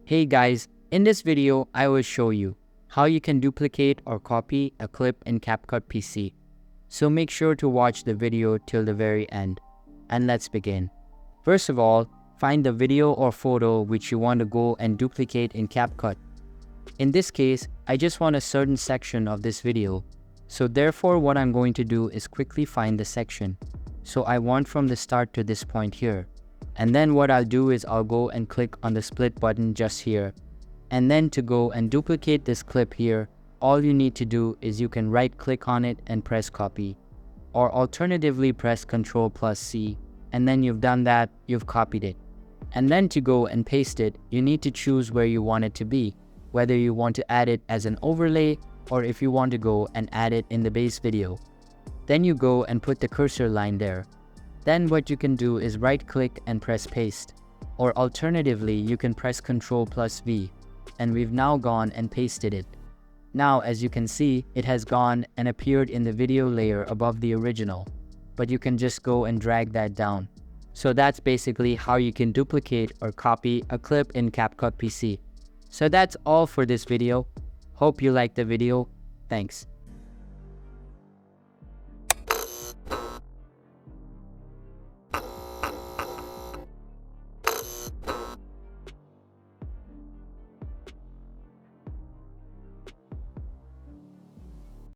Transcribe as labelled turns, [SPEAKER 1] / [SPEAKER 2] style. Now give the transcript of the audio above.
[SPEAKER 1] Hey guys, in this video, I will show you how you can duplicate or copy a clip in Capcut PC. So make sure to watch the video till the very end. And let's begin. First of all, find the video or photo which you want to go and duplicate in Capcut. In this case, I just want a certain section of this video. So therefore what I'm going to do is quickly find the section. So I want from the start to this point here. And then what I'll do is I'll go and click on the split button just here. And then to go and duplicate this clip here, all you need to do is you can right click on it and press copy. Or alternatively press Ctrl+C. And then you've done that, you've copied it. And then to go and paste it, you need to choose where you want it to be. Whether you want to add it as an overlay or if you want to go and add it in the base video. Then you go and put the cursor line there. Then what you can do is right click and press paste. Or alternatively, you can press Ctrl+V. And we've now gone and pasted it. Now as you can see, it has gone and appeared in the video layer above the original. But you can just go and drag that down. So that's basically how you can duplicate or copy a clip in Capcut PC. So that's all for this video. Hope you liked the video. Thanks.